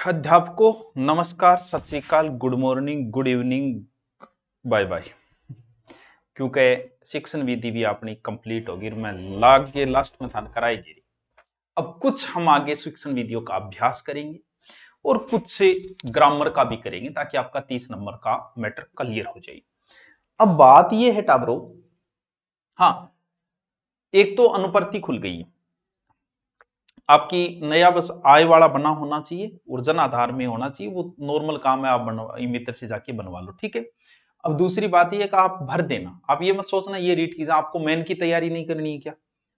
अध्यापकों नमस्कार, Sat Shri Akal, good morning, good evening, bye bye. क्योंकि शिक्षण विधि भी अपनी कंप्लीट होगी, मैं लागे लास्ट में थान कराएगी। अब कुछ हम आगे शिक्षण विधियों का अभ्यास करेंगे और कुछ से ग्रामर का भी करेंगे ताकि आपका 30 नंबर का मैटर क्लियर हो जाए। अब बात यह है टाबरो, हाँ, एक तो अनुपर्ति खुल गई है आपकी, नया बस आय वाला बना होना चाहिए, ऊर्जन आधार में होना चाहिए, वो नॉर्मल काम है, आप मित्र से जाके बनवा लो, ठीक है। अब दूसरी बात ये कि आप भर देना, आप ये मत सोचना ये रीट की आपको मेन की तैयारी नहीं करनी है। क्या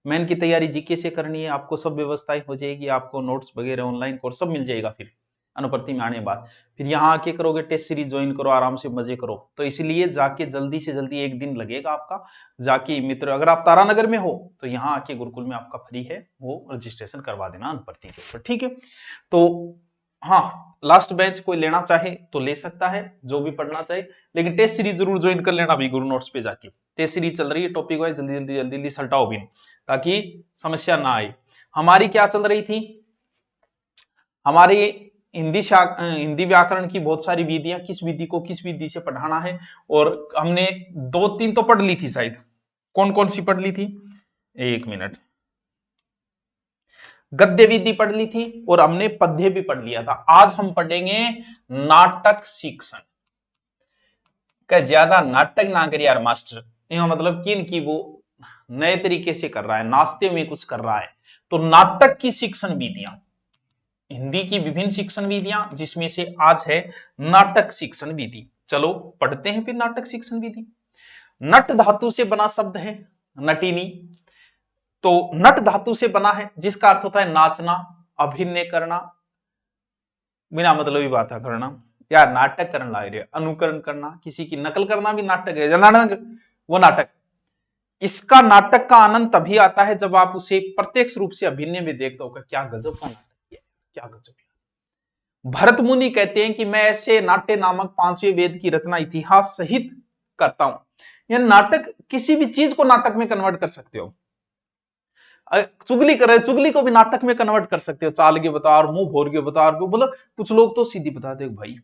मेन की तैयारी जीके से करनी है, आपको सब व्यवस्थाएं हो जाएगी, आपको नोट्स वगैरह ऑनलाइन कोर्स सब मिल जाएगा। फिर अनुप्रति में आने के बाद फिर यहाँ आके करोगे, टेस्ट सीरीज ज्वाइन करो, आराम से मजे करो। तो इसलिए जाके जल्दी से जल्दी एक दिन लगेगा आपका जाके मित्र, अगर आप तारानगर में हो तो यहाँ आके गुरुकुल में आपका फ्री है, वो रजिस्ट्रेशन करवा देना अनुप्रति के ऊपर, ठीक है। तो हाँ, लास्ट बैच कोई लेना चाहे तो ले सकता है, जो भी पढ़ना चाहे, लेकिन टेस्ट सीरीज जरूर ज्वाइन कर लेना भी। गुरु नोट्स पे जाके टेस्ट सीरीज चल रही है, टॉपिक वाइज जल्दी जल्दी जल्दी जल्दी सल्टाओ भी, ताकि समस्या ना आए। हमारी क्या चल रही थी, हमारी हिंदी व्याकरण की बहुत सारी विधियां, किस विधि को किस विधि से पढ़ाना है, और हमने 2-3 तो पढ़ ली थी शायद। कौन कौन सी पढ़ ली थी, एक मिनट, गद्य विधि पढ़ ली थी और हमने पद्य भी पढ़ लिया था। आज हम पढ़ेंगे नाटक शिक्षण। क्या ज्यादा नाटक ना करिए यार मास्टर, यह मतलब किन की वो नए तरीके से कर रहा है, नाश्ते में कुछ कर रहा है। तो नाटक की शिक्षण विधियां, हिंदी की विभिन्न शिक्षण विधियां, जिसमें से आज है नाटक शिक्षण विधि। चलो पढ़ते हैं फिर नाटक शिक्षण विधि। नट धातु से बना शब्द है नटिनी, तो नट धातु से बना है जिसका अर्थ होता है नाचना, अभिनय करना, बिना मतलब ही बात करना, यार नाटक करना लग रही है, अनुकरण करना, किसी की नकल करना भी नाटक है, नाटक वो नाटक। इसका नाटक का आनंद तभी आता है जब आप उसे प्रत्यक्ष रूप से अभिनय में देखते हो। क्या गजब का नाटक किया, क्या गजब। भरत मुनि कहते हैं कि मैं ऐसे नाट्य नामक 5वें वेद की रचना इतिहास सहित करता हूं। यह नाटक, किसी भी चीज को नाटक में कन्वर्ट कर सकते हो। चुगली करे, चुगली को भी नाटक में कन्वर्ट कर सकते हो, चाल के बता और मुंह भोर के बता, मतलब कुछ लोग तो सीधी बता दे भाई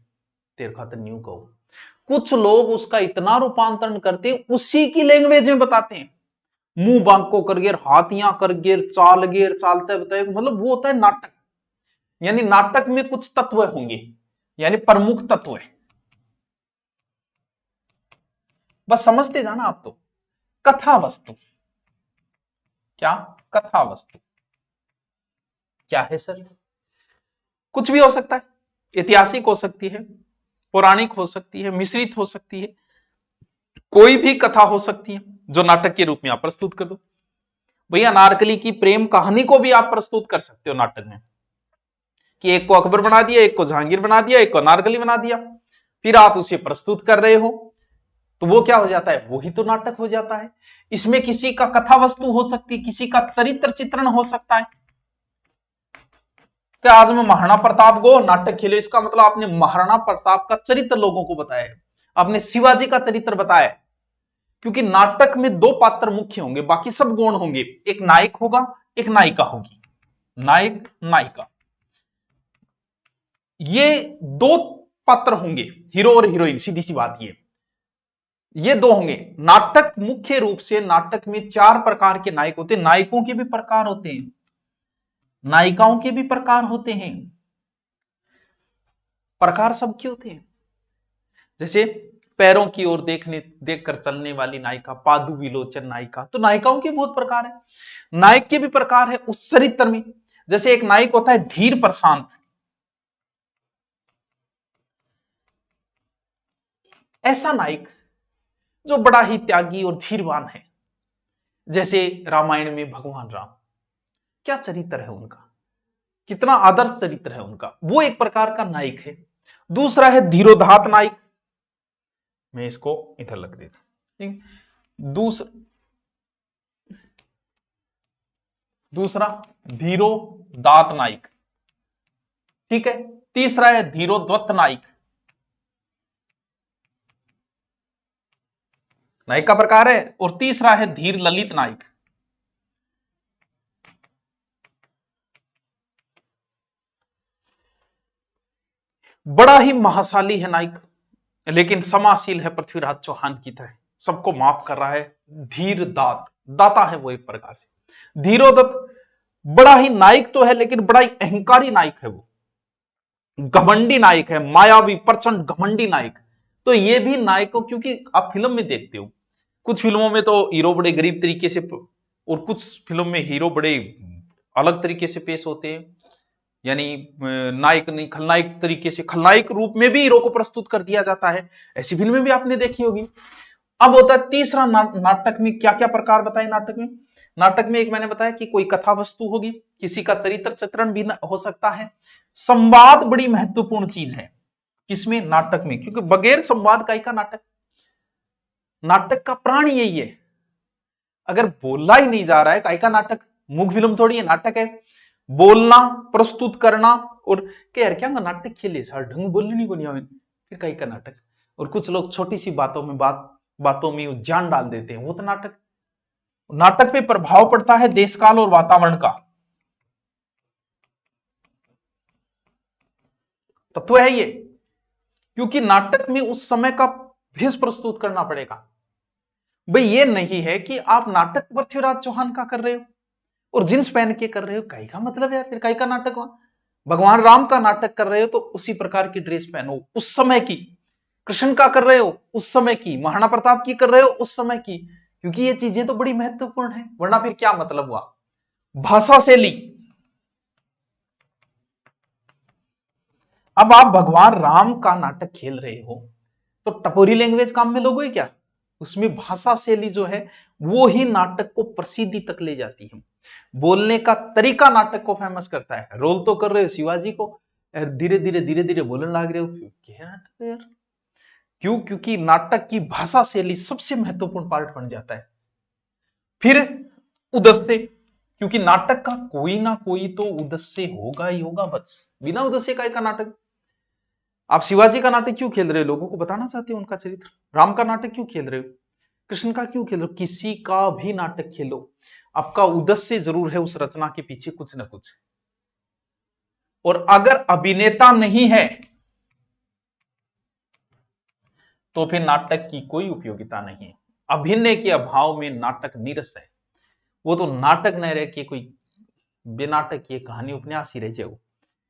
तेरे खातर न्यू कहो, कुछ लोग उसका इतना रूपांतरण करते हैं, उसी की लैंग्वेज में बताते हैं, मुंह बांको कर गिर, हाथियां कर गिर, चाल गिर, चालते बताए, मतलब वो होता है नाटक। यानी नाटक में कुछ तत्व होंगे, यानी प्रमुख तत्व है, बस समझते जाना आप। तो कथा वस्तु, क्या कथा वस्तु क्या है सर, कुछ भी हो सकता है, ऐतिहासिक हो सकती है, पौराणिक हो सकती है, मिश्रित हो सकती है, कोई भी कथा हो सकती है जो नाटक के रूप में आप प्रस्तुत कर दो। भैया अनारकली की प्रेम कहानी को भी आप प्रस्तुत कर सकते हो नाटक में, कि एक को अकबर बना दिया, एक को जहांगीर बना दिया, एक को अनारकली बना दिया, फिर आप उसे प्रस्तुत कर रहे हो, तो वो क्या हो जाता है, वही तो नाटक हो जाता है। इसमें किसी का कथा वस्तु हो सकती है, किसी का चरित्र चित्रण हो सकता है। क्या आज मैं महाराणा प्रताप को नाटक खेले, इसका मतलब आपने महाराणा प्रताप का चरित्र लोगों को बताया, आपने शिवाजी का चरित्र बताया, क्योंकि नाटक में 2 पात्र मुख्य होंगे, बाकी सब गौण होंगे, एक नायक होगा, एक नायिका होगी, नायक नायिका, ये 2 पात्र होंगे, हीरो और हीरोइन, सीधी सी बात ये 2 होंगे। नाटक मुख्य रूप से, नाटक में 4 प्रकार के नायक होते हैं, नायकों के भी प्रकार होते हैं, नायिकाओं के भी प्रकार होते हैं, प्रकार सबके होते हैं। जैसे पैरों की ओर देखकर चलने वाली नायिका, पादु विलोचन नायिका, तो नायिकाओं के बहुत प्रकार है, नायक के भी प्रकार है उस चरित्र में। जैसे एक नायक होता है धीर प्रशांत, ऐसा नायक जो बड़ा ही त्यागी और धीरवान है, जैसे रामायण में भगवान राम, क्या चरित्र है उनका, कितना आदर्श चरित्र है उनका, वो एक प्रकार का नायक है। दूसरा है धीरोदात्त नायक, मैं इसको इधर लग देता हूं, दूसरा धीरोदात्त नायक, ठीक है। तीसरा है धीरोद्वत्त नायक, नायक का प्रकार है, और तीसरा है धीर ललित नायक। बड़ा ही महाशाली है नायक, लेकिन समाशील है पृथ्वीराज चौहान की तरह, सबको माफ कर रहा है। धीर दाता है वो एक प्रकार से। धीरोदत्त बड़ा ही नायक तो है, लेकिन बड़ा ही अहंकारी नायक है वो, घमंडी नायक है, मायावी प्रचंड घमंडी नायक। तो ये भी नायकों, क्योंकि आप फिल्म में देखते हो, कुछ फिल्मों में तो हीरो बड़े गरीब तरीके से, और कुछ फिल्म में हीरो बड़े अलग तरीके से पेश होते हैं, यानी नायक नहीं खलनायक तरीके से, खलनायक रूप में भी हीरो को प्रस्तुत कर दिया जाता है। ऐसी फिल्में भी आपने देखी होगी। अब होता है तीसरा नाटक में क्या क्या प्रकार बताए नाटक में। नाटक में एक मैंने बताया कि कोई कथा वस्तु होगी, किसी का चरित्र चित्रण भी हो सकता है। संवाद बड़ी महत्वपूर्ण चीज है किसमें, नाटक में, क्योंकि बगैर संवाद का नाटक, नाटक का प्राण यही है। अगर बोला ही नहीं जा रहा है का नाटक, मूक फिल्म थोड़ी है, नाटक है। बोलना, प्रस्तुत करना, और यार क्या नाटक खेले सर, ढंग बोलने को नहीं आवे, फिर कहीं का नाटक। और कुछ लोग छोटी सी बातों में जान डाल देते हैं, वो तो नाटक। नाटक पे प्रभाव पड़ता है देश काल और वातावरण का, तत्व है ये। क्योंकि नाटक में उस समय का भेष प्रस्तुत करना पड़ेगा। भाई ये नहीं है कि आप नाटक पृथ्वीराज चौहान का कर रहे हो और जींस पहन के कर रहे हो, कहीं का मतलब यार, फिर कहीं का नाटक हुआ। भगवान राम का नाटक कर रहे हो तो उसी प्रकार की ड्रेस पहनो, उस समय की। कृष्ण का कर रहे हो उस समय की, महाराणा प्रताप की कर रहे हो उस समय की, क्योंकि ये चीजें तो बड़ी महत्वपूर्ण है, वरना फिर क्या मतलब हुआ। भाषा शैली, अब आप भगवान राम का नाटक खेल रहे हो तो टपोरी लैंग्वेज काम में लोगे क्या, उसमें भाषा शैली जो है वो ही नाटक को प्रसिद्धि तक ले जाती है। बोलने का तरीका नाटक को फेमस करता है। रोल तो कर रहे हो शिवाजी को, धीरे धीरे बोलने लग रहे हो, क्या नाटक है यार। क्यों, क्योंकि नाटक की भाषा शैली सबसे महत्वपूर्ण पार्ट बन जाता है। फिर उद्देश्य, क्योंकि नाटक का कोई ना कोई तो उद्देश्य होगा ही होगा, बस बिना उद्देश्य का नाटक। आप शिवाजी का नाटक क्यों खेल रहे हो, लोगों को बताना चाहते हो उनका चरित्र। राम का नाटक क्यों खेल रहे हो, कृष्ण का क्यों खेल रहे हो, किसी का भी नाटक खेलो, आपका उद्देश्य जरूर है उस रचना के पीछे कुछ ना कुछ। और अगर अभिनेता नहीं है तो फिर नाटक की कोई उपयोगिता नहीं है। अभिनय के अभाव में नाटक नीरस है, वो तो नाटक न रह के कोई बेनाटक ये कहानी उपन्यास ही रह जाए।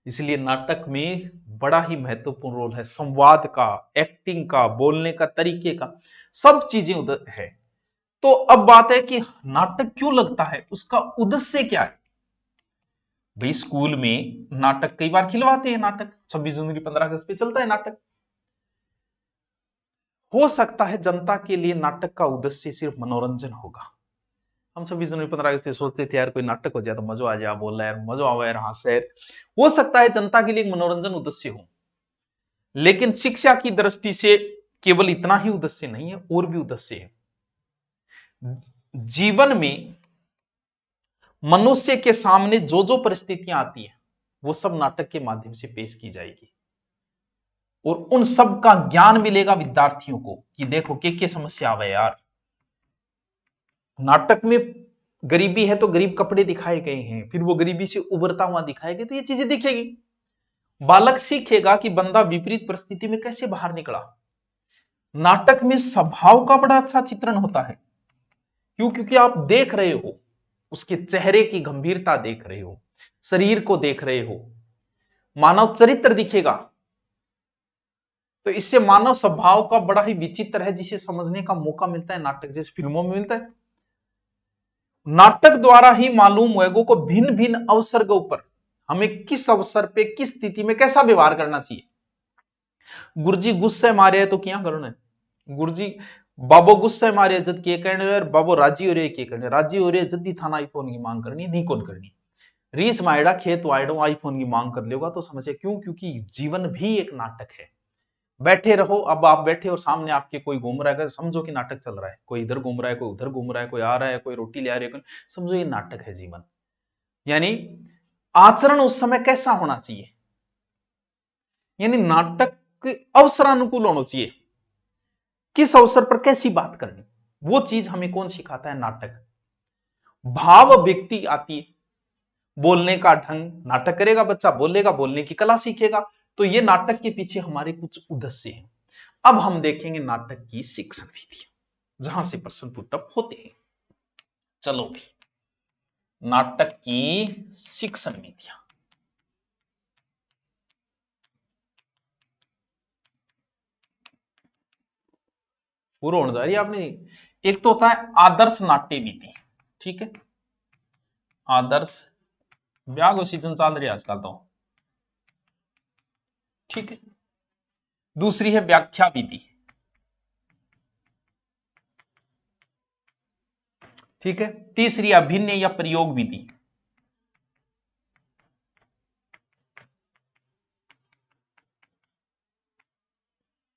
इसलिए नाटक में बड़ा ही महत्वपूर्ण रोल है संवाद का, एक्टिंग का, बोलने का तरीके का, सब चीजें उधर है। तो अब बात है कि नाटक क्यों लगता है, उसका उद्देश्य क्या है। भाई स्कूल में नाटक कई बार खिलवाते हैं, नाटक 26 जनवरी 15 अगस्त पे चलता है नाटक। हो सकता है जनता के लिए नाटक का उद्देश्य सिर्फ मनोरंजन होगा। हम 26 जनवरी 15 अगस्त सोचते थे यार कोई नाटक हो जाए तो मजा आ जाए, बोल रहा यार मजा आवा यार, हंस यार। हो सकता है जनता के लिए एक मनोरंजन उद्देश्य हो, लेकिन शिक्षा की दृष्टि से केवल इतना ही उद्देश्य नहीं है, और भी उद्देश्य है। जीवन में मनुष्य के सामने जो जो परिस्थितियां आती है वो सब नाटक के माध्यम से पेश की जाएगी, और उन सब का ज्ञान मिलेगा विद्यार्थियों को कि देखो क्या समस्या आवे यार। नाटक में गरीबी है तो गरीब कपड़े दिखाए गए हैं, फिर वो गरीबी से उभरता हुआ दिखाए गए, तो ये चीजें दिखेगी। बालक सीखेगा कि बंदा विपरीत परिस्थिति में कैसे बाहर निकला। नाटक में स्वभाव का बड़ा अच्छा चित्रण होता है। क्यों, क्योंकि आप देख रहे हो उसके चेहरे की गंभीरता, देख रहे हो शरीर को, देख रहे हो मानव चरित्र दिखेगा। तो इससे मानव स्वभाव का बड़ा ही विचित्र है, जिसे समझने का मौका मिलता है नाटक जैसे फिल्मों में मिलता है। नाटक द्वारा ही मालूम होगा को भिन्न भिन्न अवसर के ऊपर हमें किस अवसर पे किस स्थिति में कैसा व्यवहार करना चाहिए। गुरुजी गुस्से मारे तो क्या करना है, गुरुजी बाबो गुस्से मारे जद के कहने यार बाबो राजी हो रहे के कहने, राजी हो रहे जद थाना आईफोन की मांग करनी नहीं कौन करनी, रीस मायड़ा खेत वायड़ो आईफोन की मांग कर लेगा तो समझे। क्यों, क्योंकि जीवन भी एक नाटक है। बैठे रहो, अब आप बैठे और सामने आपके कोई घूम रहा है, समझो कि नाटक चल रहा है, कोई इधर घूम रहा है, कोई उधर घूम रहा है, कोई आ रहा है, कोई रोटी ले आ रही है, समझो ये नाटक है जीवन। यानी आचरण उस समय कैसा होना चाहिए, यानी नाटक अवसरानुकूल होना चाहिए, किस अवसर पर कैसी बात करनी, वो चीज हमें कौन सिखाता है, नाटक। भाव व्यक्ति आती है, बोलने का ढंग, नाटक करेगा बच्चा बोलेगा, बोलने की कला सीखेगा, तो ये नाटक के पीछे हमारे कुछ उद्देश्य हैं। अब हम देखेंगे नाटक की शिक्षण विधियां, जहां से प्रश्न पुटअप होते हैं। चलो भी, नाटक की शिक्षण विधियां। पूरा होने जा रही है आपने। एक तो होता है आदर्श नाट्य विधि, ठीक है, आदर्श ब्याह को सीजन चल रही है आजकल तो, ठीक है। दूसरी है व्याख्या विधि, ठीक है। तीसरी अभिनय या प्रयोग विधि,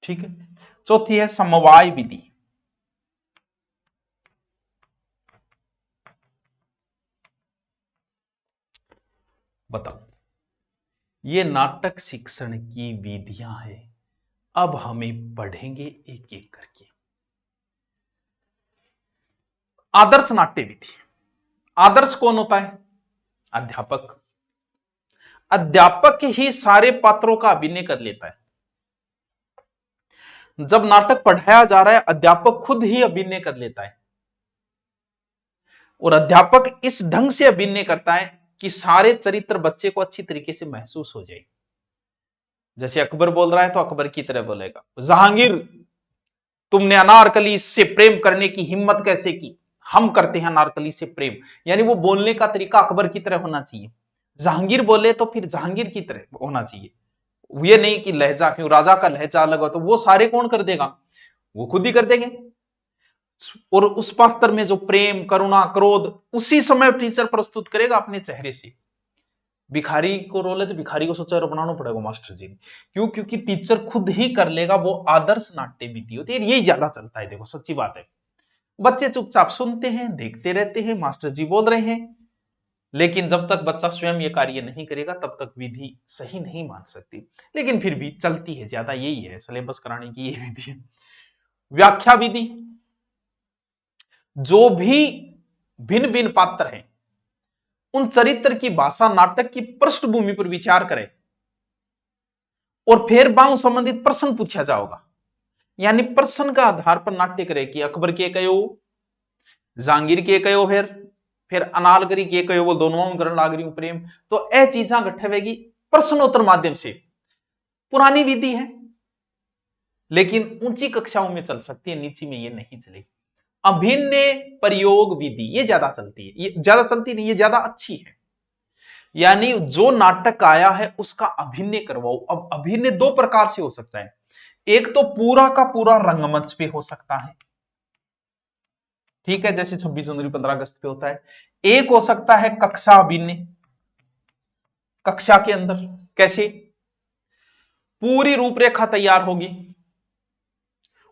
ठीक है। चौथी है समवाय विधि, बताओ। ये नाटक शिक्षण की विधियां हैं। अब हमें पढ़ेंगे एक एक करके। आदर्श नाट्य विधि। आदर्श कौन होता है? अध्यापक। अध्यापक ही सारे पात्रों का अभिनय कर लेता है। जब नाटक पढ़ाया जा रहा है, अध्यापक खुद ही अभिनय कर लेता है, और अध्यापक इस ढंग से अभिनय करता है कि सारे चरित्र बच्चे को अच्छी तरीके से महसूस हो जाए। जैसे अकबर बोल रहा है तो अकबर की तरह बोलेगा, जहांगीर तुमने अनारकली से प्रेम करने की हिम्मत कैसे की, हम करते हैं अनारकली से प्रेम। यानी वो बोलने का तरीका अकबर की तरह होना चाहिए। जहांगीर बोले तो फिर जहांगीर की तरह होना चाहिए। ये नहीं कि लहजा, क्यों राजा का लहजा अलग हो, तो वो सारे कौन कर देगा? वो खुद ही कर देंगे। और उस पात्र में जो प्रेम, करुणा, क्रोध उसी समय टीचर प्रस्तुत करेगा अपने चेहरे से। भिखारी को रोल है तो भिखारी को सोचा बनाना पड़ेगा मास्टर जी ने। क्यों? क्योंकि टीचर खुद ही कर लेगा। वो आदर्श नाट्य विधि होती है, यही ज्यादा चलता है। देखो सच्ची बात है, बच्चे चुपचाप सुनते हैं, देखते रहते हैं, मास्टर जी बोल रहे हैं, लेकिन जब तक बच्चा स्वयं ये कार्य नहीं करेगा तब तक विधि सही नहीं मान सकती। लेकिन फिर भी चलती है ज्यादा, यही है सिलेबस कराने की ये विधि है। व्याख्या विधि, जो भी भिन्न भिन्न पात्र हैं उन चरित्र की भाषा नाटक की पृष्ठभूमि पर विचार करें और फिर बाहु संबंधित प्रश्न पूछा जाएगा। यानी प्रश्न का आधार पर नाट्य करे कि अकबर के कयो, जहांगीर के कयो, फिर अनारकली के कयो, वो दोनों करण लाग रही प्रेम। तो ए चीजा गठवेगी प्रश्नोत्तर माध्यम से। पुरानी विधि है लेकिन ऊंची कक्षाओं में चल सकती है, नीची में ये नहीं चलेगी। अभिनय प्रयोग विधि ये ज्यादा चलती है, ये ज्यादा चलती नहीं, ये ज्यादा अच्छी है। यानी जो नाटक आया है उसका अभिनय करवाओ। अब अभिनय दो प्रकार से हो सकता है। एक तो पूरा का पूरा रंगमंच पे हो सकता है, ठीक है, जैसे 26 जनवरी 15 अगस्त पे होता है। एक हो सकता है कक्षा अभिनय, कक्षा के अंदर। कैसे? पूरी रूपरेखा तैयार होगी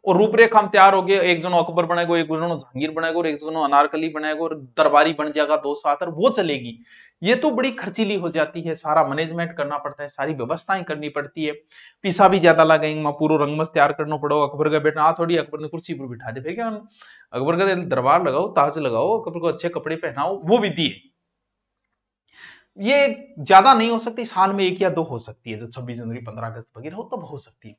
और रूपरेखा हम तैयार हो गए, एक जनो अकबर बनेगा, एक जनो जहांगीर बनेगा और एक जनो अनारकली बनेगा और दरबारी बन जाएगा दो साथ, और वो चलेगी। ये तो बड़ी खर्चीली हो जाती है, सारा मैनेजमेंट करना पड़ता है, सारी व्यवस्थाएं करनी पड़ती है, पैसा भी ज्यादा लगेंगे, वहां पूरा रंगमंच तैयार करना पड़ो। अकबर का बेटा आ थोड़ी अकबर ने कुर्सी पर बिठा दे, फिर क्या? अकबर का दरबार लगाओ, ताज लगाओ, अकबर को अच्छे कपड़े पहनाओ, वो विधि है। ये ज्यादा नहीं हो सकती, साल में एक या दो हो सकती है, जो 26 जनवरी 15 अगस्त वगैरह हो तब हो सकती है।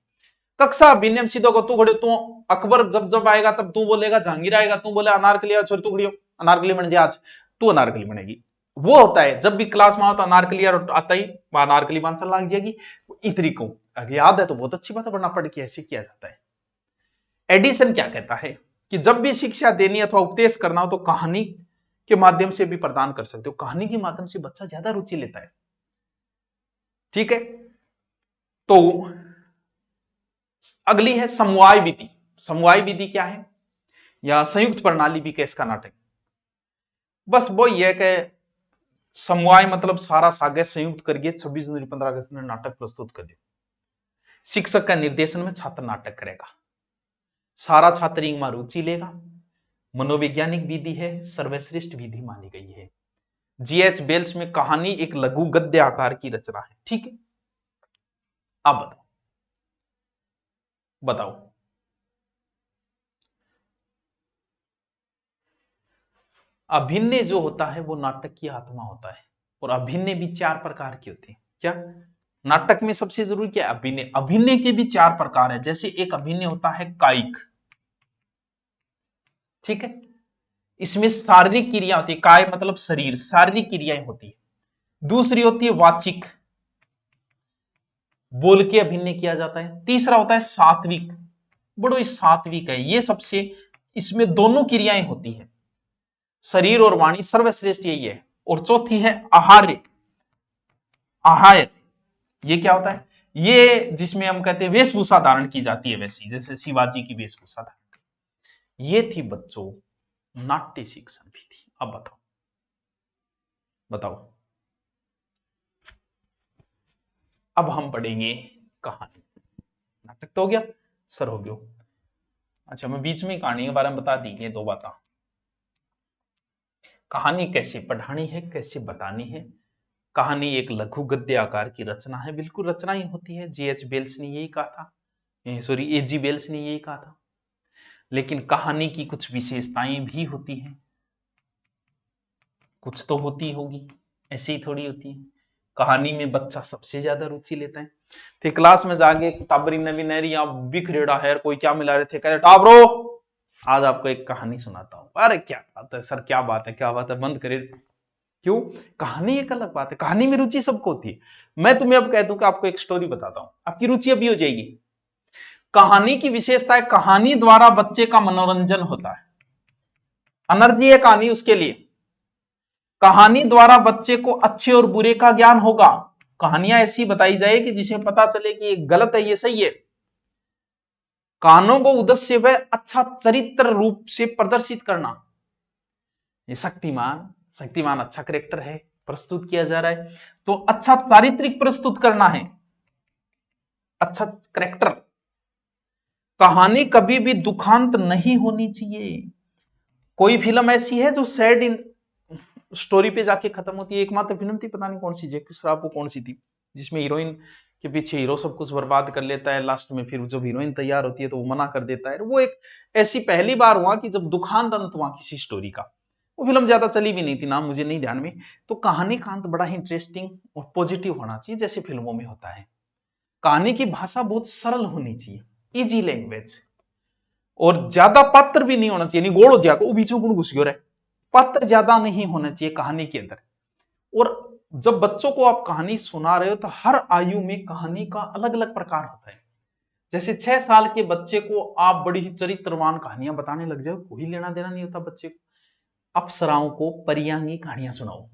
कक्षा अभिनय सीधो को तू खड़े, तू अकबर जब जब आएगा तब तू बोलेगा, जहांगीर आएगा तू बोले अनारकली, छोड़ तू खड़ी हो, अनारकली बन जा, आज तू अनारकली बनेगी। वो होता है जब भी क्लास में आता अनारकली आता ही अनारकली बांसर लाग जाएगी। इतनी को अगर याद है तो बहुत अच्छी बात है, वरना पढ़ के ऐसे किया जाता है। एडिसन क्या कहता है कि जब भी शिक्षा देनी अथवा उपदेश करना हो तो कहानी के माध्यम से भी प्रदान कर सकते हो। कहानी के माध्यम से बच्चा ज्यादा रुचि लेता है, ठीक है। तो अगली है समवाय विधि। समवाय विधि क्या है? या संयुक्त प्रणाली भी कैस का नाटक। बस वो ये कि समवाय मतलब सारा सागे संयुक्त करके 26 जनवरी 15 अगस्त में नाटक प्रस्तुत कर दिया। शिक्षक का निर्देशन में छात्र नाटक करेगा, सारा छात्र इनमें रुचि लेगा। मनोवैज्ञानिक विधि है, सर्वश्रेष्ठ विधि मानी गई है। जीएच बेल्स में कहानी एक लघु गद्य आकार की रचना है, ठीक है। अब बताओ बताओ अभिनय जो होता है वो नाटक की आत्मा होता है, और अभिनय भी चार प्रकार की होती है। क्या? नाटक में सबसे जरूरी क्या है? अभिनय। अभिनय के भी 4 प्रकार है। जैसे एक अभिनय होता है कायिक, ठीक है, इसमें शारीरिक क्रिया होती है, काय मतलब शरीर, शारीरिक क्रियाएं होती है। दूसरी होती है वाचिक, बोल के अभिनय किया जाता है। तीसरा होता है सात्विक, बड़ो सात्विक है ये सबसे, इसमें दोनों क्रियाएं होती है, शरीर और वाणी, सर्वश्रेष्ठ यही है। और चौथी है आहार्य। आहार ये क्या होता है? ये जिसमें हम कहते हैं वेशभूषा धारण की जाती है वैसी, जैसे शिवाजी की वेशभूषा धारण। ये थी बच्चों नाट्य शिक्षण विधि। अब बताओ, बताओ अब हम पढ़ेंगे कहानी। नाटक तो हो गया, सर हो गया। अच्छा, मैं बीच में कहानी के बारे में बता दी ये 2 बातें। कहानी कैसे पढ़ानी है, कैसे बतानी है। कहानी एक लघु गद्य आकार की रचना है, बिल्कुल रचना ही होती है। G.H. बेल्स ने यही कहा था, सॉरी A.G. बेल्स ने यही कहा था। लेकिन कहानी की कुछ विशेषताएं भी होती हैं, कुछ तो होती होगी, ऐसी ही थोड़ी होती है। कहानी में बच्चा सबसे ज्यादा रुचि लेता है। थे क्लास में जाके टाबरी नवी नहरी या बिखरेड़ा है, कोई क्या मिला रहे थे, कह रहे टाबरो आज आपको एक कहानी सुनाता हूं। अरे क्या बात है सर, क्या बात है, क्या बात है, बंद करे। क्यों? कहानी एक अलग बात है, कहानी में रुचि सबको होती है। मैं तुम्हें अब कह दूं कि आपको एक स्टोरी बताता हूं, आपकी रुचि अभी हो जाएगी। कहानी की विशेषता है, कहानी द्वारा बच्चे का मनोरंजन होता है, एनर्जी है कहानी उसके लिए। कहानी द्वारा बच्चे को अच्छे और बुरे का ज्ञान होगा। कहानियां ऐसी बताई जाएगी जिसमें पता चले कि ये गलत है, ये सही है। कहानों को उद्देश्य वह अच्छा चरित्र रूप से प्रदर्शित करना। ये शक्तिमान, शक्तिमान अच्छा करेक्टर है, प्रस्तुत किया जा रहा है, तो अच्छा चारित्रिक प्रस्तुत करना है, अच्छा करेक्टर। कहानी कभी भी दुखांत नहीं होनी चाहिए। कोई फिल्म ऐसी है जो सैड इन स्टोरी पे जाके खत्म होती है? एकमात्र फिल्म थी, पता नहीं कौन सी, जैकी श्रॉफ वो कौन सी थी, जिसमें हीरोइन के पीछे हीरो सब कुछ बर्बाद कर लेता है, लास्ट में फिर जब हीरोइन तैयार होती है तो वो मना कर देता है। वो एक ऐसी पहली बार हुआ कि जब दुखांत अंत हुआ किसी स्टोरी का। वो फिल्म ज्यादा चली भी नहीं थी, नाम मुझे नहीं ध्यान में। तो कहानी का अंत बड़ा ही इंटरेस्टिंग और पॉजिटिव होना चाहिए, जैसे फिल्मों में होता है। कहानी की भाषा बहुत सरल होनी चाहिए, इजी लैंग्वेज, और ज्यादा पात्र भी नहीं होना चाहिए, नहीं गोड़ हो जाएगा वो बीच में गुण घुस गया रहे। पात्र ज्यादा नहीं होना चाहिए कहानी के अंदर। और जब बच्चों को आप कहानी सुना रहे हो तो हर आयु में कहानी का अलग अलग प्रकार होता है। जैसे 6 साल के बच्चे को आप बड़ी ही चरित्रवान कहानियां बताने लग जाओ, कोई लेना देना नहीं होता बच्चे को। अप्सराओं को परियां की कहानियां सुनाओ,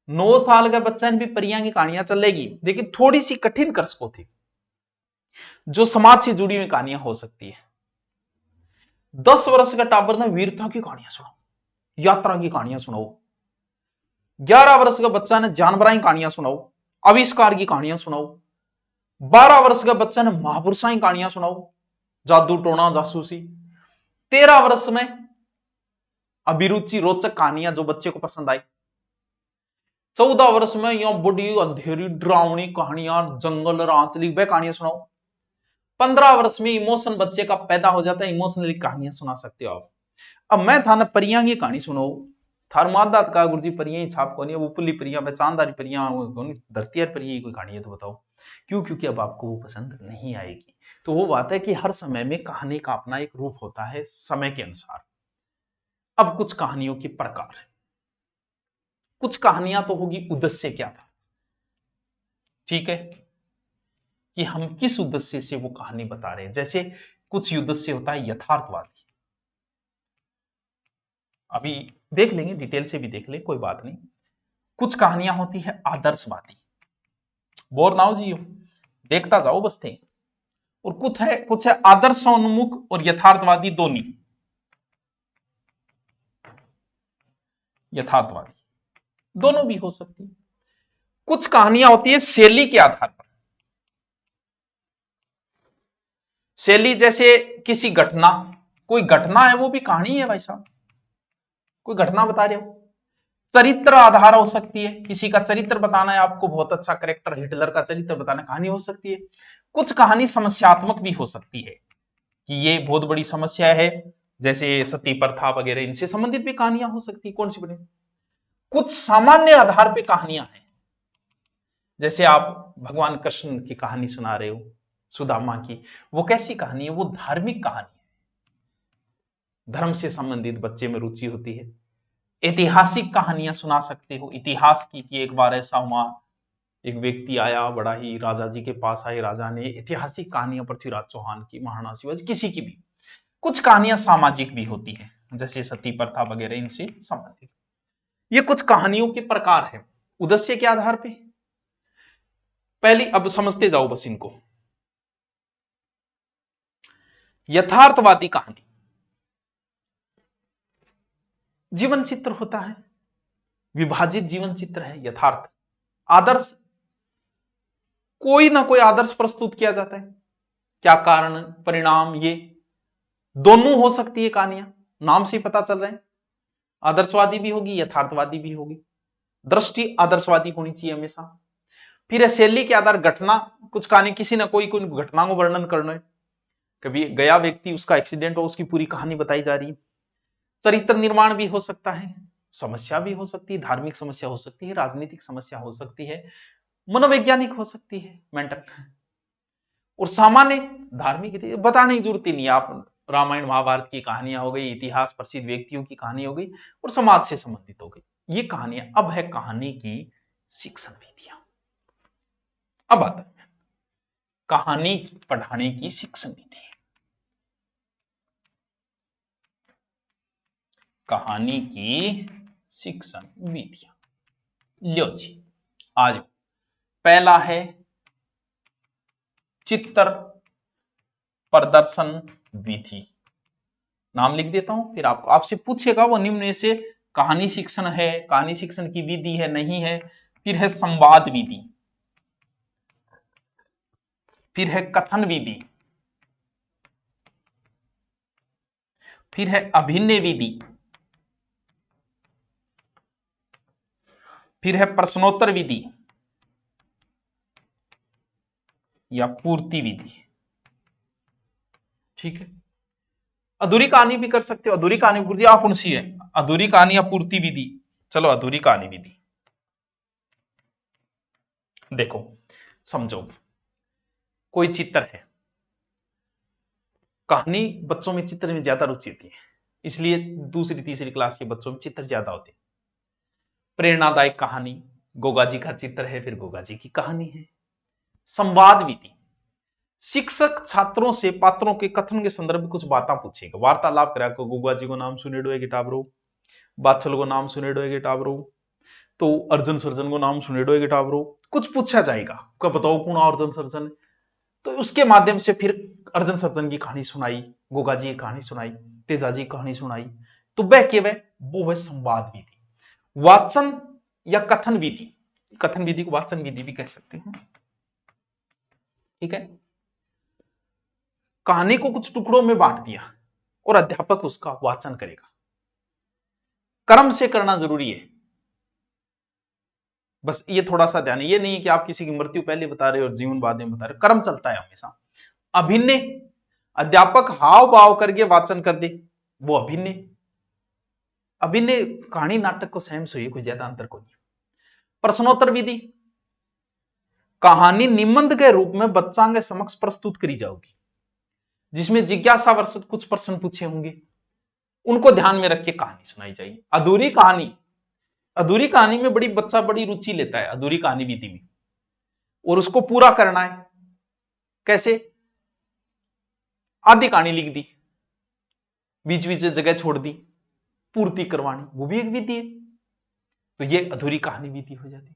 9 साल का बच्चा भी परियां की कहानियां चलेगी, लेकिन थोड़ी सी कठिन कर्सकों थी, जो समाज से जुड़ी हुई कहानियां हो सकती है। 10 वर्ष का टाबर ने वीरता की कहानियां सुनाओ, यात्रा की कहानियां सुनाओ। 11 वर्ष का बच्चा ने जानवरों की कहानियां सुनाओ, आविष्कार की कहानियां सुनाओ। 12 वर्ष का बच्चा ने महापुरुषों की कहानियां सुनाओ, जादू टोना जासूसी। 13 वर्ष में अभिरुचि रोचक कहानियां जो बच्चे को पसंद आई। 14 वर्ष में यह बड़ी अंधेरी डरावनी कहानियां, जंगल रांचली वह कहानियां सुनाओ। 15 वर्ष में इमोशन बच्चे का पैदा हो जाता है, इमोशनली कहानियां सुना सकते हो आप। अब मैं था ना परियां की कहानी सुनो, थार मादात का गुरुजी परियां ही छाप कोनी, वो पुली परियां चांदारी परियां धरती परियां कोई कहानी है तो बताओ। क्यों? क्योंकि अब आपको वो पसंद नहीं आएगी। तो वो बात है कि हर समय में कहानी का अपना एक रूप होता है समय के अनुसार। अब कुछ कहानियों के प्रकार, कुछ कहानियां तो होगी उद्देश्य क्या था, ठीक है, कि हम किस उद्देश्य से वो कहानी बता रहे हैं। जैसे कुछ उद्देश्य होता है यथार्थवादी, अभी देख लेंगे, डिटेल से भी देख लें, कोई बात नहीं। कुछ कहानियां होती है आदर्शवादी, बोर ना हो जी, देखता जाओ बस थे। और कुछ है आदर्शोन्मुख और यथार्थवादी दोनों, यथार्थवादी दोनों भी हो सकती है। कुछ कहानियां होती है शैली के आधार पर, शैली जैसे किसी घटना, कोई घटना है वो भी कहानी है भाई साहब, कोई घटना बता रहे हो। चरित्र आधार हो सकती है, किसी का चरित्र बताना है आपको, बहुत अच्छा करेक्टर हिटलर का चरित्र बताना, कहानी हो सकती है। कुछ कहानी समस्यात्मक भी हो सकती है कि ये बहुत बड़ी समस्या है, जैसे सती प्रथा वगैरह, इनसे संबंधित भी कहानियां हो सकती है। कौन सी बड़ी? कुछ सामान्य आधार पे कहानियां हैं, जैसे आप भगवान कृष्ण की कहानी सुना रहे हो, सुदामा की, वो कैसी कहानी है? वो धार्मिक कहानी है, धर्म से संबंधित बच्चे में रुचि होती है। ऐतिहासिक कहानियां सुना सकते हो, इतिहास की, कि एक बार ऐसा हुआ, एक व्यक्ति आया, बड़ा ही राजा जी के पास आए, राजा ने ऐतिहासिक कहानियां पृथ्वीराज चौहान की, महाराणा शिवाजी, किसी की भी। कुछ कहानियां सामाजिक भी होती है, जैसे सती प्रथा वगैरह, इनसे संबंधित। ये कुछ कहानियों के प्रकार है उद्देश्य के आधार पे। पहली, अब समझते जाओ बस इनको। यथार्थवादी कहानी, जीवन चित्र होता है, विभाजित जीवन चित्र है। यथार्थ, आदर्श, कोई ना कोई आदर्श प्रस्तुत किया जाता है, क्या कारण परिणाम, ये दोनों हो सकती है कहानियां, नाम से ही पता चल रहा है। आदर्शवादी भी होगी, यथार्थवादी भी होगी। दृष्टि आदर्शवादी होनी चाहिए हमेशा। फिर है शैली के आधार, घटना, कुछ कहानी किसी ना कोई घटना को वर्णन करना है, कभी गया व्यक्ति, उसका एक्सीडेंट हो, उसकी पूरी कहानी बताई जा रही है। चरित्र निर्माण भी हो सकता है, समस्या भी हो सकती है, धार्मिक समस्या हो सकती है, राजनीतिक समस्या हो सकती है, मनोवैज्ञानिक हो सकती है, मेंटल। और सामान्य धार्मिक बताने की जरूरत ही नहीं, आप रामायण महाभारत की कहानियां हो गई, इतिहास प्रसिद्ध व्यक्तियों की कहानी हो गई, और समाज से संबंधित हो गई ये कहानियां। अब है कहानी की शिक्षण विधियां। अब आता है कहानी पढ़ाने की शिक्षण विधि। कहानी की शिक्षण विधियां, लो जी, आज पहला है चित्र प्रदर्शन विधि। नाम लिख देता हूं, फिर आपको, आपसे पूछेगा वो निम्न में से कहानी शिक्षण है, कहानी शिक्षण की विधि है, नहीं है। फिर है संवाद विधि, फिर है कथन विधि, फिर है अभिनय विधि, फिर है प्रश्नोत्तर विधि या पूर्ति विधि। ठीक है, अधूरी कहानी भी कर सकते हो, अधूरी कहानी गुरुजी आप उनसी है, अधूरी कहानी या पूर्ति विधि। चलो अधूरी कहानी विधि देखो, समझो, कोई चित्र है, कहानी बच्चों में चित्र में ज्यादा रुचि होती है, इसलिए दूसरी तीसरी क्लास के बच्चों में चित्र ज्यादा होते हैं। प्रेरणादायक कहानी, गोगा जी का चित्र है, फिर गोगा जी की कहानी है। संवाद विधि, शिक्षक छात्रों से पात्रों के कथन के संदर्भ में कुछ बातें पूछेगा, वार्तालाप करेगा। गोगा जी को नाम सुनेड़ो है टाबरो, बादशाह को नाम सुनेड़ो है टाबरो, तो अर्जुन सर्जन को नाम सुनेड़ो है टाबरो, कुछ पूछा जाएगा, क्या बताओ कौन अर्जुन सर्जन है, तो उसके माध्यम से फिर अर्जुन सर्जन की कहानी सुनाई, गोगा जी की कहानी सुनाई, तेजा जी की कहानी सुनाई, तो वह के वो है संवाद विधि। वाचन या कथन विधि, कथन विधि को वाचन विधि भी कह सकते हैं। ठीक है, कहानी को कुछ टुकड़ों में बांट दिया और अध्यापक उसका वाचन करेगा। क्रम से करना जरूरी है, बस ये थोड़ा सा ध्यान है, ये नहीं कि आप किसी की मृत्यु पहले बता रहे हो और जीवन बाद में बता रहे हो, क्रम चलता है हमेशा। अभिनय, अध्यापक हाव भाव करके वाचन कर दे, वो अभिनय। अभिनय कहानी नाटक को सेम से कोई ज्यादा अंतर को नहीं। प्रश्नोत्तर विधि, कहानी निबंध के रूप में बच्चा के समक्ष प्रस्तुत करी जाएगी, जिसमें जिज्ञासावर्षक कुछ प्रश्न पूछे होंगे, उनको ध्यान में रख के कहानी सुनाई जाएगी। अधूरी कहानी, अधूरी कहानी में बड़ी बच्चा बड़ी रुचि लेता है अधूरी कहानी विधि में, और उसको पूरा करना है। कैसे? आधी कहानी लिख दी, बीच बीच जगह छोड़ दी, पूर्ति करवानी, वो भी एक विधि है। तो ये अधूरी कहानी विधि हो जाती।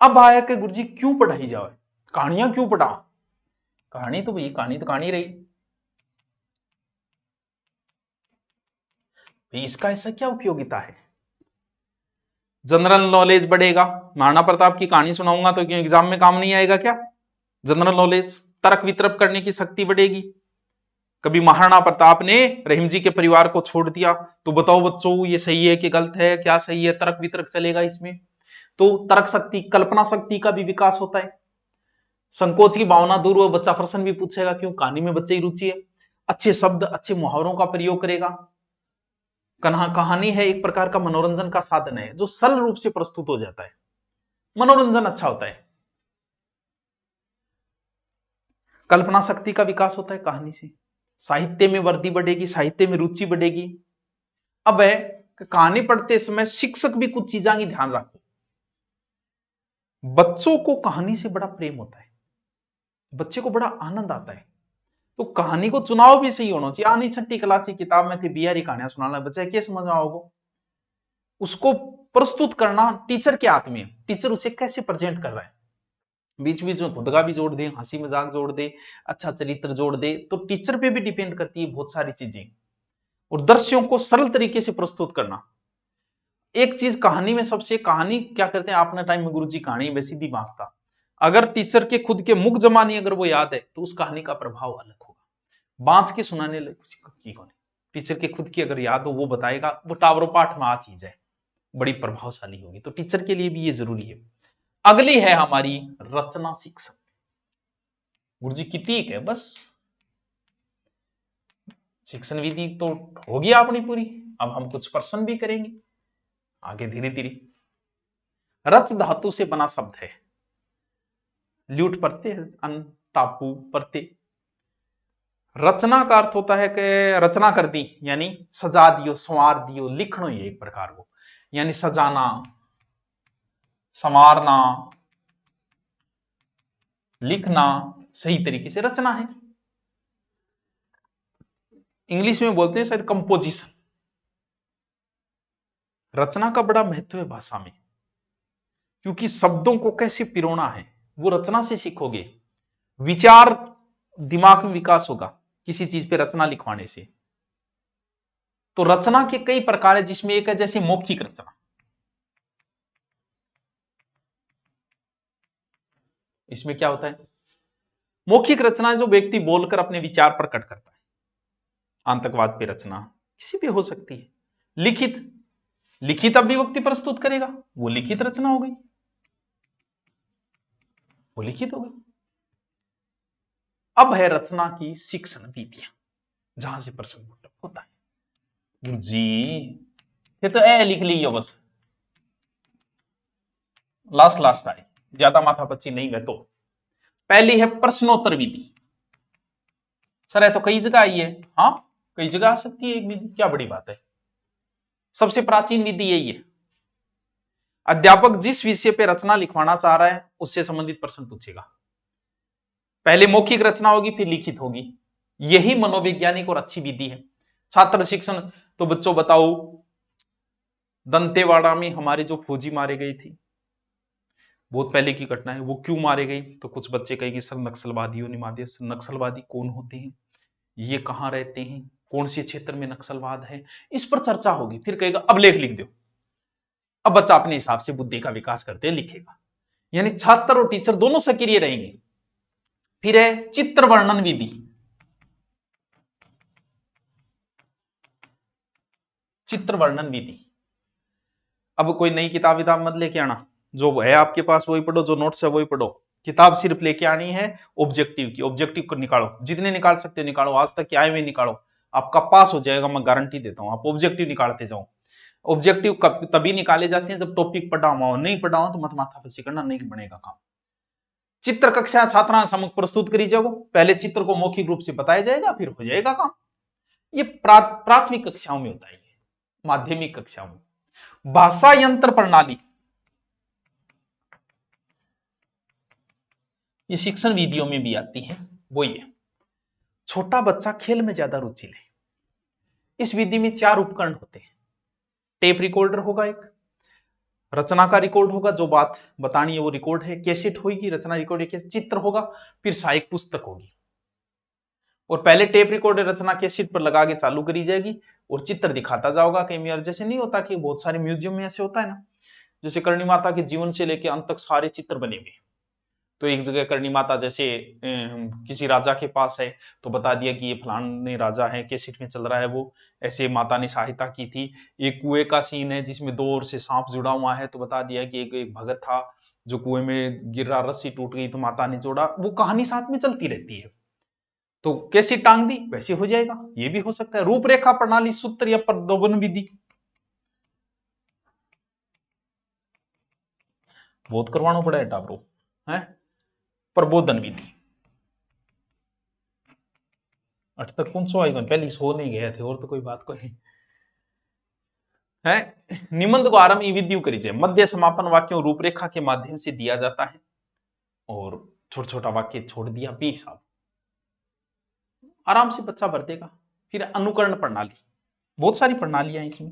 अब आया कि गुरुजी क्यों पढ़ाई जाए, कहानियां क्यों पढ़ा? कहानी तो भाई कहानी तो कहानी रही, भाई इसका ऐसा क्या उपयोगिता है? जनरल नॉलेज बढ़ेगा, महाराणा प्रताप की कहानी सुनाऊंगा तो क्यों एग्जाम में काम नहीं आएगा क्या? जनरल नॉलेज, तर्क वितर्क करने की शक्ति बढ़ेगी। कभी महाराणा प्रताप ने रहीम जी के परिवार को छोड़ दिया, तो बताओ बच्चों ये सही है कि गलत है, क्या सही है, तर्क वितर्क चलेगा इसमें। तो तर्क शक्ति, कल्पना शक्ति का भी विकास होता है। संकोच की भावना दूर हो, बच्चा प्रश्न भी पूछेगा, क्यों कहानी में बच्चे की रुचि है। अच्छे शब्द, अच्छे मुहावरों का प्रयोग करेगा। कहानी है एक प्रकार का मनोरंजन का साधन है, जो सरल रूप से प्रस्तुत हो जाता है, मनोरंजन अच्छा होता है। कल्पना शक्ति का विकास होता है कहानी से, साहित्य में वर्दी बढ़ेगी, साहित्य में रुचि बढ़ेगी। अब है कहानी पढ़ते समय शिक्षक भी कुछ चीजा की ध्यान रखो। बच्चों को कहानी से बड़ा प्रेम होता है, बच्चे को बड़ा आनंद आता है, तो कहानी को चुनाव भी सही होना चाहिए। नहीं छठी क्लास की किताब में थी बिहारी कहानियां सुनाना, बच्चा क्या समझ आओगे, उसको प्रस्तुत करना टीचर के हाथ में, टीचर उसे कैसे प्रेजेंट कर रहा है, बीच बीच में खुद का भी जोड़ दे, हंसी मजाक जोड़ दे, अच्छा चरित्र जोड़ दे, तो टीचर पे भी डिपेंड करती है बहुत सारी चीजें। और दृश्यों को सरल तरीके से प्रस्तुत करना। एक चीज कहानी में सबसे, कहानी क्या करते हैं अपने टाइम में, गुरुजी कहानी में सीधी बांसता, अगर टीचर के खुद के मुख जमानी अगर वो याद है तो उस कहानी का प्रभाव अलग होगा। बांस के सुनाने कुछ की होने, टीचर के खुद की अगर याद हो वो बताएगा, वो टावरों पाठ में आ चीज है, बड़ी प्रभावशाली होगी। तो टीचर के लिए भी ये जरूरी है। अगली है हमारी रचना शिक्षण। गुरुजी की तीक है बस, शिक्षण विधि तो होगी अपनी पूरी। अब हम कुछ प्रश्न भी करेंगे आगे धीरे धीरे। रच धातु से बना शब्द है, ल्यूट प्रत्यय, अन टापू प्रत्यय। रचना का अर्थ होता है कि रचना कर दी, यानी सजा दियो, संवार दियो, लिखनो ये एक प्रकार को, यानी सजाना, संवारना, लिखना, सही तरीके से रचना है। इंग्लिश में बोलते हैं शायद कंपोजिशन। रचना का बड़ा महत्व है भाषा में, क्योंकि शब्दों को कैसे पिरोना है वो रचना से सीखोगे। विचार दिमाग में विकास होगा किसी चीज पे रचना लिखवाने से। तो रचना के कई प्रकार है, जिसमें एक है जैसे मौखिक रचना। इसमें क्या होता है, मौखिक रचना जो व्यक्ति बोलकर अपने विचार प्रकट करता है, आतंकवाद पे रचना किसी पे हो सकती है। लिखित, लिखित अभिव्यक्ति प्रस्तुत करेगा, वो लिखित रचना हो गई, वो लिखित हो गई। अब है रचना की शिक्षण विधियां, जहां से प्रश्न होता है। जी ये तो ए लिख ली बस, लास्ट लास्ट आई, ज्यादा माथापच्ची नहीं है। तो पहली है प्रश्नोत्तर विधि। सर है तो कई जगह आई है, हाँ कई जगह आ सकती है एक विधि, क्या बड़ी बात है। सबसे प्राचीन विधि यही है, अध्यापक जिस विषय पे रचना लिखवाना चाह रहा है उससे संबंधित प्रश्न पूछेगा। पहले मौखिक रचना होगी फिर लिखित होगी, यही मनोवैज्ञानिक और अच्छी विधि है। छात्र शिक्षण, तो बच्चों बताओ, दंतेवाड़ा में हमारे जो फौजी मारे गए थे, बहुत पहले की घटना है, वो क्यों मारे गए, तो कुछ बच्चे कहेंगे सर नक्सलवादियों ने मारे। नक्सलवादी कौन होते हैं, ये कहां रहते हैं, कौन से क्षेत्र में नक्सलवाद है, इस पर चर्चा होगी। फिर कहेगा अब लेख लिख दो। अब बच्चा अपने हिसाब से बुद्धि का विकास करते लिखेगा, यानी छात्र और टीचर दोनों सक्रिय रहेंगे। फिर है चित्र वर्णन विधि। चित्र वर्णन विधि, अब कोई नई किताब विताब मत लेके आना, जो है आपके पास वही पढ़ो, जो नोट्स है वही पढ़ो। किताब सिर्फ लेके आनी है ऑब्जेक्टिव की, ऑब्जेक्टिव को निकालो, जितने निकाल सकते निकालो, आज तक के आए हुए निकालो, आपका पास हो जाएगा, मैं गारंटी देता हूं। आप ऑब्जेक्टिव निकालते जाओ। ऑब्जेक्टिव तभी निकाले जाते हैं जब टॉपिक पढ़ा हुआ हो, नहीं पढ़ा हो तो मत माथा पच्ची करना, नहीं बनेगा काम। चित्र कक्षा छात्रा समक्ष प्रस्तुत करी जाओ, पहले चित्र को मौखिक रूप से बताया जाएगा फिर हो जाएगा काम। ये प्राथमिक कक्षाओं में होता है, माध्यमिक कक्षाओं में। भाषा यंत्र प्रणाली, ये शिक्षण विधियों में भी आती है। वो ये छोटा बच्चा खेल में ज्यादा रुचि ले, इस विधि में 4 उपकरण होते हैं। टेप रिकॉर्डर होगा एक, रचना का रिकॉर्ड होगा, जो बात बतानी है वो रिकॉर्ड है, कैसेट होगी, रचना रिकॉर्ड है, चित्र होगा, फिर सहायक पुस्तक होगी। और पहले टेप रिकॉर्डर रचना कैसेट पर लगा के चालू करी जाएगी और चित्र दिखाता जाओगा कहीं में। जैसे नहीं होता कि बहुत सारे म्यूजियम में ऐसे होता है ना, जैसे करणी माता के जीवन से लेके अंत तक सारे चित्र बने हुए, तो एक जगह करणी माता जैसे किसी राजा के पास है तो बता दिया कि ये फलाने राजा है, कैसेट में चल रहा है वो, ऐसे माता ने सहायता की थी। एक कुएं का सीन है जिसमें 2 ओर से सांप जुड़ा हुआ है, तो बता दिया कि एक भगत था जो कुएं में गिर रहा, रस्सी टूट गई तो माता ने जोड़ा, वो कहानी साथ में चलती रहती है। तो कैसी टांग दी वैसे हो जाएगा, ये भी हो सकता है। रूपरेखा प्रणाली, सूत्र या प्रलोभन विधि, बहुत करवाना पड़ा है टाबरो है। प्रबोधन विधि, अट तक कौन सो आएगा, पहले सो नहीं गए थे और तो कोई बात को नहीं है। निबंध को आरंभ ई विधियों करीजिए, मध्य समापन वाक्यों रूपरेखा के माध्यम से दिया जाता है और छोटा छोटा वाक्य छोड़ दिया बेहिसाब, आराम से बच्चा भर देगा। फिर अनुकरण प्रणाली, बहुत सारी प्रणालियां इसमें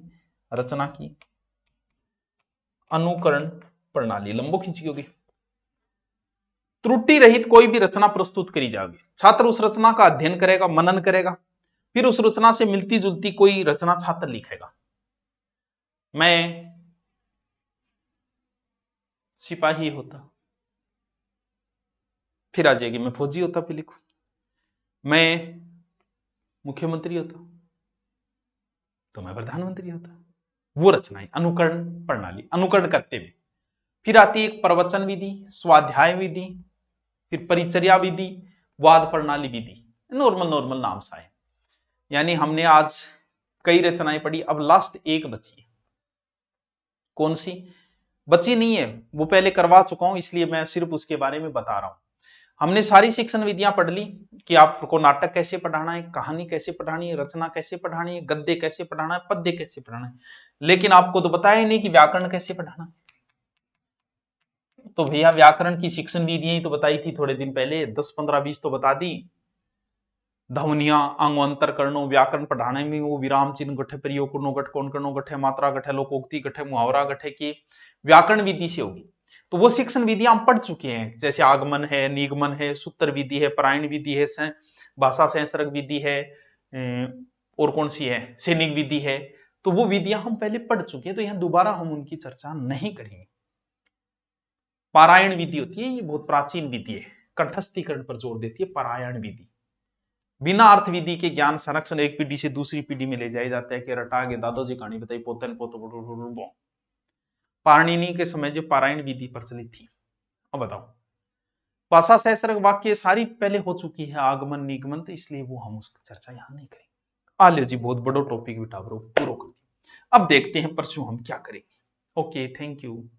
रचना की। अनुकरण प्रणाली लंबो खींची होगी। त्रुटि रहित कोई भी रचना प्रस्तुत करी जाएगी, छात्र उस रचना का अध्ययन करेगा, मनन करेगा, फिर उस रचना से मिलती जुलती कोई रचना छात्र लिखेगा। मैं सिपाही होता, फिर आ जाएगी मैं फौजी होता, फिर लिखू मैं मुख्यमंत्री होता तो मैं प्रधानमंत्री होता। वो रचनाएं अनुकरण प्रणाली, अनुकरण करते हुए। फिर आती है एक प्रवचन विधि, स्वाध्याय विधि, फिर परिचर्या विधि, वाद प्रणाली विधि। नॉर्मल नॉर्मल नाम सा है। यानी हमने आज कई रचनाएं पढ़ी, अब लास्ट एक बची है। कौन सी बची नहीं है, वो पहले करवा चुका हूं, इसलिए मैं सिर्फ उसके बारे में बता रहा हूं। हमने सारी शिक्षण विधियां पढ़ ली कि आपको नाटक कैसे पढ़ाना है, कहानी कैसे पढ़ानी है, रचना कैसे पढ़ानी है, गद्य कैसे पढ़ाना है, पद्य कैसे पढ़ाना है, लेकिन आपको तो बताया ही नहीं कि व्याकरण कैसे पढ़ाना है। तो भैया व्याकरण की शिक्षण विधियां ही तो बताई थी थोड़े दिन पहले, 10 15 20 तो बता दी। ध्वनियां, अंगवंतर करणों, व्याकरण पढ़ाने में वो विराम चिन्ह गठे, प्रयोग करणों गठ, कौन करणों गठे, मात्रा गठे, लोकोक्ति गठे, मुहावरा गठे की व्याकरण विधि से होगी। तो वो शिक्षण विधियां हम पढ़ चुके हैं, जैसे आगमन है, निगमन है, सूत्र विधि है, परायण विधि है, भाषा सहस्त्रक विधि है, और कौन सी है, सैनिक विधि है। तो वो विधियां हम पहले पढ़ चुके हैं, तो यहां दोबारा हम उनकी चर्चा नहीं करेंगे। पारायण विधि होती है, ये बहुत प्राचीन विधि है, कंठस्थीकरण पर जोर देती है पारायण विधि। बिना अर्थ विधि के ज्ञान संरक्षण एक पीढ़ी से दूसरी पीढ़ी में ले जाया जाता है कि रटा के दादाजी कहानी बताई पोतन पोतो। पाणिनि के समय जो पारायण विधि प्रचलित थी। अब बताओ, भाषा सहस्त्रक वाक्य सारी पहले हो चुकी है, आगमन निगमन, तो इसलिए वो हम उसकी चर्चा यहां नहीं करेंगे। आलियो जी बहुत बड़ो टॉपिक बिठा पूरा कर दिया। अब देखते हैं परसों हम क्या करेंगे। Okay, thank you.